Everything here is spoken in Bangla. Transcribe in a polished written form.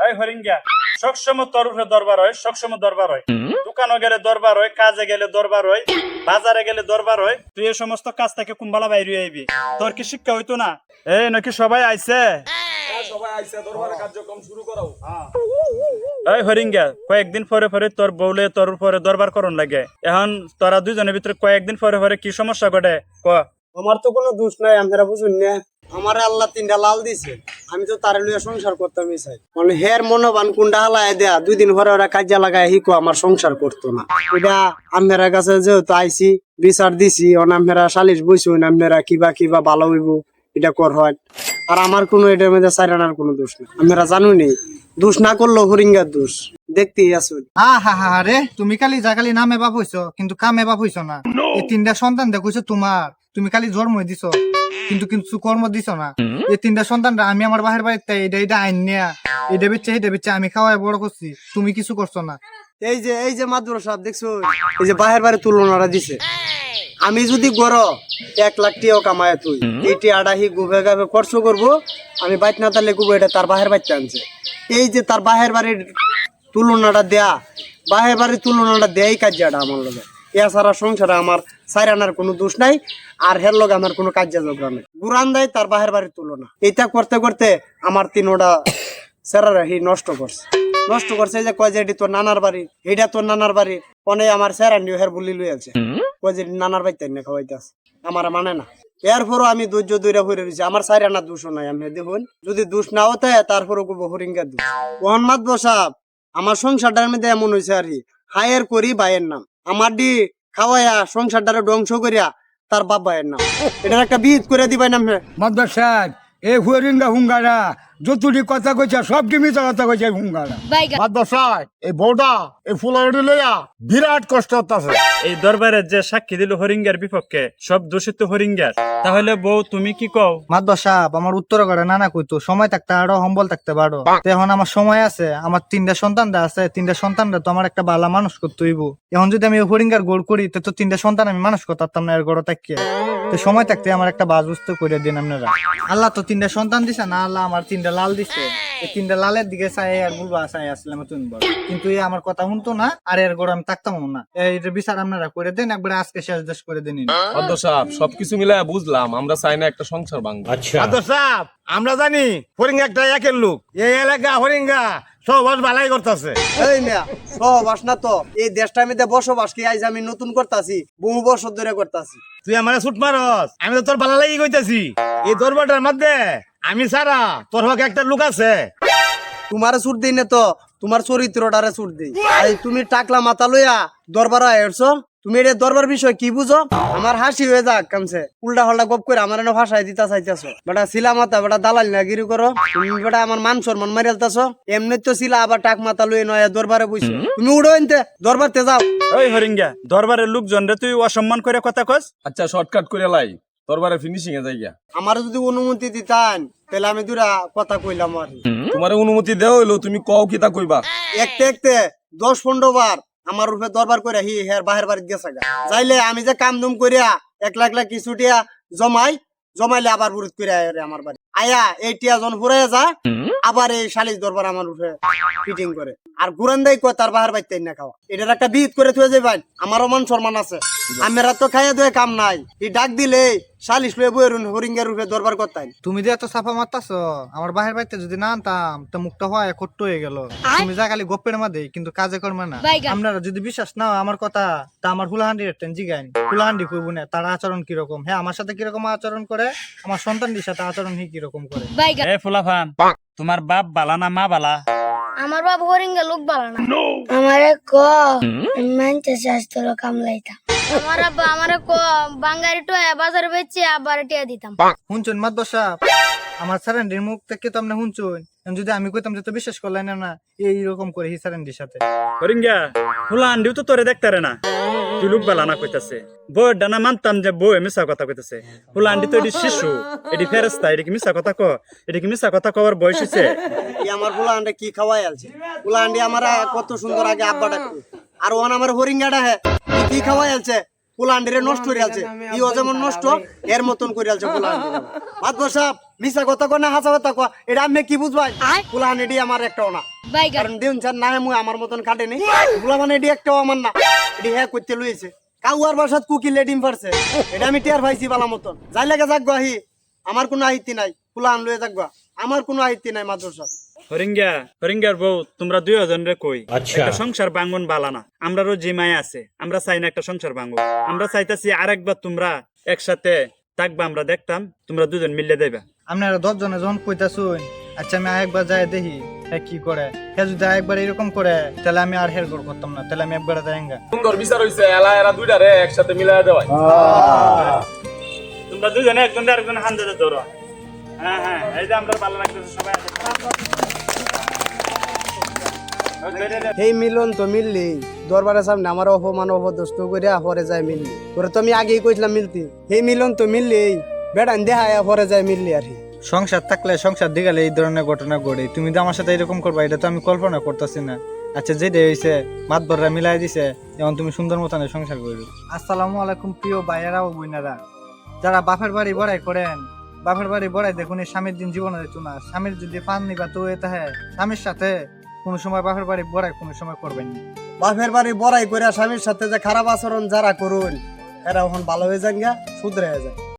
ওই হরিঙ্গা সবসময় তোর উপরে দরবার হয়, সবসময় দরবার হয়। দোকানে গেলে দরবার হয়, কাজে গেলে দরবার হয়, বাজারে গেলে দরবার হয়। তুই এই সমস্ত কাজ থেকে কুম্বালা বাইরে আইবি, তোর কি শিক্ষা হইতো না? এই নাকি সবাই আইছে? সবাই আইছে, দরবারের কার্যক্রম শুরু করো। ওই হরিঙ্গা কয়েকদিন পরে পরে তোর বউলে তোর উপরে দরবার করন লাগে। এখন তোরা দুজনের ভিতরে কয়েকদিন পরে পরে কি সমস্যা ঘটে ক? আমার তো কোনো দোষ নাই, আপনারা বুঝুন না। আমার আল্লাহ তিনটা লাল দিছে, আমি তো তারে লইয়া সংসার করতাম চাই। মানে হের মনোবান কুন্ডা হালায় দেয়া 2 দিন পরে ওরা কাজে লাগায় হিকো আমার সংসার করতো না। এটা আপনারা কাছে যেহেতু আইসি বিচার দিছি, আপনারা সালিশ বইছুন, আপনারা কিবা কিবা ভালো হইব এটা কর হয়। আর আমার কোনো এটার মধ্যে সাইরানার কোনো দোষ নাই, আপনারা জানুনি। দোষ না করলেও হরিঙ্গার দোষ দেখতেই আসুন। রে তুমি খালি জাগালি নামে বাপ হইছো কিন্তু কামে বাপ হইছো না। এই 3টা সন্তান দেখছো তোমার, তুমি খালি জন্ম দিছো কিন্তু কিন্তু কর্ম দিছো না। এই 3টা সন্তানরা আমি আমার বাহির বাড়িতে এটা আইন নিয়া এটা বিচ্ছে আমি খাওয়াই বড় করছি, তুমি কিছু করছো না। এই যে মাদুর সাহেব দেখছো, এই যে বাহির বাড়ি তুলনাটা দিছে। আমি যদি গড় 1 লাখ টাকাও কামায় তুই এই টিয়াটা হি গুবে গাবে খরচ করবো, আমি বাইত না তাহলে গুবো এটা তার বাহির বাড়িতে আনছে। এই যে তার বাহির বাড়ির তুলনাটা দেয়া, বাহির বাড়ির তুলনাটা দেয়াই কার্যটা আমার লগে। এছাড়া সংসারে আমার সাইরানার কোনো দোষ নাই, আর হের লগে আমার কোনো কার্য ঝগড়া নাই। গুরান দেয় তার বাহির বাড়ির তুলনা, এটা করতে করতে আমার 3টা সেরারা হি নষ্ট করছে। যে কয় যে এটি তোর নানার বাড়ি, এইটা তোর নানার বাড়ি, পনে আমার সেরানি হের বলি লই আছে, কয় যে নানার বাড়িতে না খাওয়াইতে আছে, আমার মানে না। এরপরও আমি ধৈর্য দৈরা ভরে রয়েছি, আমার সাইরানা দোষ নাই। আমি দেখুন যদি দোষ না হতে তারপরও হরিঙ্গার দোষ। মোহাম্মদ বসাব আমার সংসারটার মধ্যে এমন হয়েছে আর কি, হায়ের করি ভাইয়ের নাম, আমার ডি খাওয়াইয়া সংসারটারে ধ্বংস করিয়া তার বাপ ভাইয়ের নাম। এটার একটা বিহিত করে দিবাই নাম। মাদ্রাস সাহেব এই হুয়ারিঙ্গা হুঙ্গারা যতুটি কথা কইছে সবটি মিছা কথা কইছে হুঙ্গারা। মাদ্রাস সাহেব এই বউটা এই ফুলারি লইয়া বিরাট কষ্ট হতাছে। এই দরবারে যে সাক্ষী দিল হরিঙ্গার বিপক্ষে, সব দোষিত হরিঙ্গার। তাহলে বউ তুমি কি কও? মাদ্র সাহেব আমার উত্তর করে নানা কইতো সময় থাকতে আরো সম্বল থাকতে পারো। এখন আমার সময় আছে, আমার 3টা সন্তানরা আছে, 3টা সন্তানরা তো আমার একটা ভালো মানুষ করতে হইব। এখন যদি আমি হরিঙ্গার গোড় করি তো 3টা সন্তান আমি মানুষ করতাম না এর গড় থাকিয়ে। তো সময় থাকতে আমার একটা বাজুস্ত করে দিন আপনারা। আল্লাহ তো 3টা সন্তান দিছে না, আল্লাহ আমার 3টা লাল দিছে। এই 3টা লালের দিকে চাই আর বলবা চাই আসলাম তুমি বল, কিন্তু এই আমার কথা শুনতো না, আর এর গড় আমি থাকতাম না। এই বিচার আপনারা করে দেন, একবারে আজকে শেষ দেশ করে দিন। মাদ্রাস সাহেব সবকিছু মিলাই বুঝলাম, আমরা চাই না একটা সংসার ভাঙবো। মাদ্রাস সাহেব আমরা জানি হরিঙ্গা একটা একের লোক, এই এলাকা হরিঙ্গা সবাস ভালাই করতেছে। এই মিয়া সহবাস না তো, এই দেশটার মধ্যে বসবাস কি আজ আমি নতুন করতাছি, বহু বছর ধরে করতাছি। তুই আমার ছুট মারস, আমি তো তোর ভালো লাগি কইতাছি। এই দরবারটার মধ্যে আমি সারা তোর হকে একটা লোক আছে। তোমার ছুট দিই না তো, তোমার চরিত্রটারে ছুট দিই। তুমি টাকলা মাথা লইয়া দরবার আইছো, তুমি এটা দরবার বিষয় কি বুঝো? আমার হাসি হয়ে যাক কামছে, উল্টা হল্টা গপ করে আমার এনে ভাষায় দিতা চাইতেছো। বেটা শিলা মাথা বেটা দালাল না গিরি করো তুমি, বেটা আমার মান সম্মান মারিয়ালতাছো। এমনি তো শিলা আবার টাক মাথা লইয়ে নয় দরবারে বইছো, তুমি উড়ো এনতে দরবারতে যাও। ওই হরিঙ্গা দরবারের লোকজন রে তুই অসম্মান করে কথা কস? আচ্ছা শর্টকাট করে লাই, দরবারে ফিনিশিং এ যাই গিয়া। আমার যদি অনুমতি দিতান তাহলে আমি দুরা কথা কইলাম আর। তোমার অনুমতি দেওয়া হইলো, তুমি কও কি তা কইবা। একতে 10-15 বার আমার রূপে দরবার করে হের বাহির বাড়ি গেছে গা। যাইলে আমি যে কাম দুম করিয়া 1 লাখ কিছু টিয়া জমাইলে আবার বুরুত করে আমার বাড়ি আয়া এই টিয়া জন ফুরাই যা, আবার এই শালিশ দরবার আমার রূপে ফিটিং করে। আর গুরান দেয় কয় তার বাহির বাড়িতে না খাওয়া, এটার একটা বিহিত করে থুয়ে যাবেন। আমারও মান সম্মান আছে, আমরা তো খাইয়া দুয়ে কাম নাই। এই ডাক দিলে শালিশ লয়ে বইয়ের হরিঙ্গার রূপে দরবার করতেন। তুমি যে এত চাপা মারতাছ, আমার বাহির বাড়িতে যদি না আনতাম তো মুখটা হয় কট্ট হয়ে গেল। তুমি যা খালি গপ্পের মাঝে কিন্তু কাজে কর্মে না। আপনারা যদি বিশ্বাস না হয় আমার কথা, তা আমার হুলাহান্ডির একটা জিগাইন। হুলাহান্ডি কইব না তার আচরণ কিরকম, হ্যাঁ আমার সাথে কিরকম আচরণ করে, আমার সন্তানদের সাথে আচরণ কিরকম করে। এ ফুলাফান, তোমার বাপ বালা না মা বালা? আমার বাপ হরিঙ্গা লোক বালা না। আমারে ক মানতে শাস্ত্র কামলাইতাম। আমার আব্বা আমারে ক বাঙ্গারি টো বাজারে বেচে আবার টিয়া দিতাম। শুনছুন মাদ্র সাহেব, আমার স্যারেন্ডির মুখ থেকে তো আপনি শুনছুন। যদি আমি কইতাম যে তো বিশ্বাস করলেন না এইরকম করে হি স্যারেন্ডির সাথে। হরিঙ্গা ফুলা আন্ডিও তো তোরে দেখতারে না, তুই লোক বালা না কইতাছে। বউ ডানা মানতাম যে বউ মিশা কথা কইতাছে। ফুলা আন্ডি তো এটি শিশু, এটি ফেরেস্তা, এটি কি মিশা কথা ক? এটি কি মিশা কথা কবার বয়স হইছে? আমার ফুলাহান্ডি কি খাওয়াই আলছে? ফুলাহান্ডি আমার কত সুন্দর আগে আব্বা ডাকতো, আর ওখানে আমার হরিঙ্গাটা কি খাওয়াই আলছে? পোলান্ডেরে নষ্ট করে আছে ইও যেমন নষ্ট এর মতন করে আছে পোলান্ডের মাতবর সাহেব মিছা কথা কয় না হাসা কথা কয় এটা আমি কি বুঝবাই পোলান্ড এডি আমার একটাও না বাইগান কারণ দেউন চান না মুই আমার মতন কাটে নেই পোলা মানে এডি একটাও আমার না এডি হ্যাঁ করতে লইছে কাউয়ার বাসাত কুকি লেডিম পারছে এটা আমি টিয়ার পাইছি বালা মতন যাই লাগে যাক আহি আমার কোনো আহিতি নাই পোলান লয়ে যাক আমার কোনো আহিতি নাই মাতবর সাহেব হরিঙ্গার বউ তোমরা 2 রে কই একটা সংসার ভাঙন বালা না আমরারও জিমায় আছে আমরা চাই না একটা সংসার ভাঙো আমরা চাইতাছি আরেকবার তোমরা একসাথে থাকবা আমরা দেখতাম তোমরা 2 জন মিলে দেবা আপনারা 10 জনে যখন কইতাছুন আচ্ছা আমি আরেকবার যাই দেখি হ্যাঁ কি করে হে যদি আরেকবার এরকম করে তাহলে আমি আর হের গোল করতাম না তাহলে আমি একবার যাইঙ্গা সুন্দর বিচার হইছে এলা এরা দুইটা রে একসাথে মিলাই দেওয়াই তোমরা 2 জনে একজন আরেকজন হান ধরে ধরো হ্যাঁ হ্যাঁ এই যে আমরা ভালো লাগতেছে সবাই আছে এই মিলন তো মিললি দরবারের সামনে আমার অপমান অপদস্থ করে পরে যায় মিললি তোরে তো আমি আগেই কইছিলাম মিলতি এই মিলন তো মিললি বেড়ান দেহায়া পরে যায় মিললি আর কি সংসার থাকলে সংসার দিগালে এই ধরনের ঘটনা ঘটে তুমি তো আমার সাথে এরকম করবা এটা তো আমি কল্পনা করতেছি না আচ্ছা যেটা হয়েছে মাতবররা মিলাই দিছে এখন তুমি সুন্দর মতন সংসার করবে। আসসালামু আলাইকুম প্রিয় ভাইয়েরা ও বোনেরা, যারা বাপের বাড়ি বড়াই করেন বাপের বাড়ি বড়াই দেখুন এই স্বামীর দিন জীবনে দিত না, স্বামীর যদি পান নিবা তো এটা হ্যাঁ স্বামীর সাথে কোনো সময় বাপের বাড়ি বড়াই কোনো সময় করবেন না। বাপের বাড়ি বড়াই করে স্বামীর সাথে যে খারাপ আচরণ যারা করুন এরা এখন ভালো হয়ে যান গা শুধরে যায়।